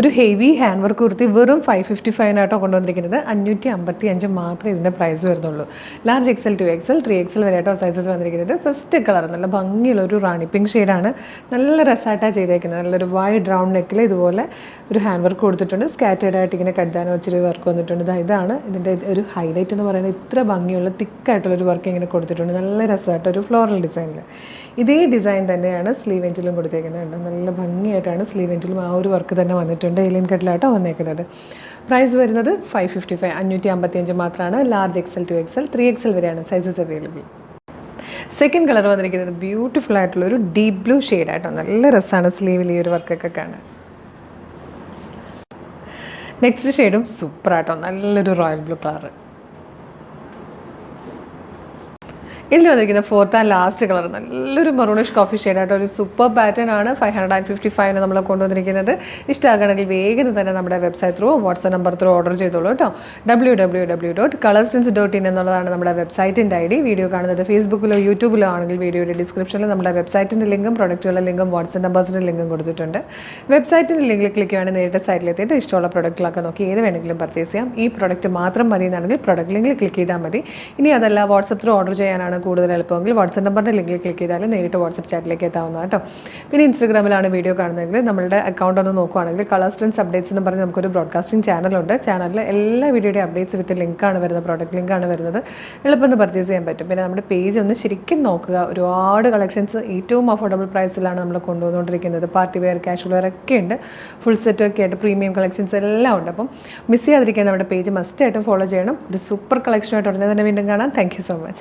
ഒരു heavy hand work kurti വെറും 555 കൊണ്ടുവന്നിരിക്കുന്നത്. 555 മാത്രമേ ഇതിൻ്റെ പ്രൈസ് വരുന്നുള്ളൂ. ലാർജ് XL 2XL 3XL വരെയായിട്ടോ സൈസസ് വന്നിരിക്കുന്നത്. ഫസ്റ്റ് കളർ നല്ല ഭംഗിയുള്ള ഒരു റാണി പിങ്ക് ഷെയ്ഡാണ്. നല്ല രസമായിട്ടാണ് ചെയ്തേക്കുന്നത്. നല്ലൊരു വൈഡ് റൗണ്ട് നെക്കിൽ ഇതുപോലെ ഒരു ഹാൻഡ് വർക്ക് കൊടുത്തിട്ടുണ്ട്. സ്കാറ്റേഡ് ആയിട്ട് ഇങ്ങനെ കട്ടാനോ വെച്ചൊരു വർക്ക് വന്നിട്ടുണ്ട്. ഇതാണ് ഇതിൻ്റെ ഒരു ഹൈലൈറ്റ് എന്ന് പറയുന്നത്. ഇത്ര ഭംഗിയുള്ള തിക്കായിട്ടുള്ളൊരു വർക്ക് ഇങ്ങനെ കൊടുത്തിട്ടുണ്ട്. നല്ല രസമായിട്ടൊരു ഫ്ലോറൽ ഡിസൈനിൽ. ഇതേ ഡിസൈൻ തന്നെയാണ് സ്ലീവ് എൻഡിലും കൊടുത്തേക്കുന്നത്. നല്ല ഭംഗിയായിട്ടാണ് സ്ലീവ് എൻഡിലും ആ ഒരു വർക്ക് തന്നെ വന്നിട്ടുണ്ട്. എലിയൻ കട്ടിലായിട്ടോ വന്നേക്കുന്നത്. പ്രൈസ് വരുന്നത് 555 555 മാത്രമാണ്. ലാർജ് XL 2XL 3XL വരെയാണ് സൈസസ് അവൈലബിൾ. സെക്കൻഡ് കളർ വന്നിരിക്കുന്നത് ബ്യൂട്ടിഫുൾ ആയിട്ടുള്ളൊരു ഡീപ്പ് ബ്ലൂ ഷെയ്ഡായിട്ടോ. നല്ല രസമാണ് സ്ലീവിൽ ഈ ഒരു വർക്കൊക്കെ കാണാൻ. നെക്സ്റ്റ് ഷെയ്ഡും സൂപ്പറായിട്ടോ. നല്ലൊരു റോയൽ ബ്ലൂ കളർ. ഇതിൽ വന്നിരിക്കുന്ന ഫോർത്ത് ആൻഡ് ലാസ്റ്റ് കളർ നല്ലൊരു മറൂണിഷ് കോഫി ഷെയ്ഡായിട്ട് ഒരു സൂപ്പർ പാറ്റേൺ ആണ്. 555 നമ്മൾ കൊണ്ടുവന്നിരിക്കുന്നത്. ഇഷ്ടമാകണമെങ്കിൽ വേഗം തന്നെ നമ്മുടെ website through WhatsApp number through order ചെയ്തോളൂ കേട്ടോ. www.colorstints.in എന്നുള്ളതാണ് നമ്മുടെ വെബ്സൈറ്റിൻ്റെ ID. വീഡിയോ കാണുന്നത് ഫേസ്ബുക്കിലോ യൂട്യൂബിലോ ആണെങ്കിൽ വീഡിയോയുടെ ഡിസ്ക്രിപ്ഷനിൽ നമ്മുടെ വെബ്സൈറ്റിൻ്റെ ലിങ്കും പ്രൊഡക്റ്റുകളുടെ ലിങ്കും വാട്സ്ആപ്പ് നമ്പേഴ്സിൻ്റെ ലിങ്കും കൊടുത്തിട്ടുണ്ട്. വെബ്സൈറ്റിൻ്റെ ലിങ്കിൽ ക്ലിക്ക് ചെയ്യുകയാണെങ്കിൽ നേരിട്ട് സൈറ്റിലെത്തിയിട്ട് ഇഷ്ടമുള്ള പ്രൊഡക്റ്റുകളൊക്കെ നോക്കി ഏത് വേണമെങ്കിലും പർച്ചേസ് ചെയ്യാം. ഈ പ്രൊഡക്റ്റ് മാത്രം മതി എന്നാണെങ്കിൽ പ്രൊഡക്റ്റ് ലിങ്കിൽ ക്ലിക്ക് ചെയ്താൽ മതി. ഇനി അതല്ല വാട്സ്ആപ്പ് ത്രൂ ഓർഡർ ചെയ്യാനാണ് കൂടുതൽ എളുപ്പമെങ്കിൽ വാട്സ്ആപ്പ് നമ്പറിൻ്റെ ലിങ്കിൽ ക്ലിക്ക് ചെയ്താൽ നേരിട്ട് വാട്സ്ആപ്പ് ചാറ്റിലേക്ക് എത്താവുന്ന കേട്ടോ. പിന്നെ ഇൻസ്റ്റാഗ്രാമിലാണ് വീഡിയോ കാണുന്നതെങ്കിൽ നമ്മുടെ അക്കൗണ്ട് ഒന്ന് നോക്കുകയാണെങ്കിൽ കളേഴ്സ് ട്രെൻഡ്സ് അപ്ഡേറ്റ്സ് എന്ന് പറഞ്ഞ് നമുക്കൊരു ബ്രോഡ്കാസ്റ്റിംഗ് ചാനലുണ്ട്. ചാനലിൽ എല്ലാ വീഡിയോയുടെ അപ്ഡേറ്റ്സ് വിത്ത് ലിങ്കാണ് വരുന്നത്, പ്രോഡക്റ്റ് ലിങ്കാണ് വരുന്നത്. എളുപ്പം പർച്ചേസ് ചെയ്യാൻ പറ്റും. പിന്നെ നമ്മുടെ പേജ് ഒന്ന് ശരിക്കും നോക്കുക. ഒരുപാട് കളക്ഷൻസ് ഏറ്റവും അഫോർഡബിൾ പ്രൈസിലാണ് നമ്മൾ കൊണ്ടുവന്നുകൊണ്ടിരിക്കുന്നത്. പാർട്ടി വെയർ, കാഷ്വൽ വെയർ ഒക്കെ ഉണ്ട്. ഫുൾ സെറ്റൊക്കെ ആയിട്ട് പ്രീമിയം കളക്ഷൻസ് എല്ലാം ഉണ്ട്. അപ്പം മിസ് ചെയ്യാതിരിക്കാൻ നമ്മുടെ പേജ് മസ്റ്റായിട്ടും ഫോളോ ചെയ്യണം. ഒരു സൂപ്പർ കളക്ഷനായിട്ട് ഉടനെ തന്നെ വീണ്ടും കാണാം. Thank you so much.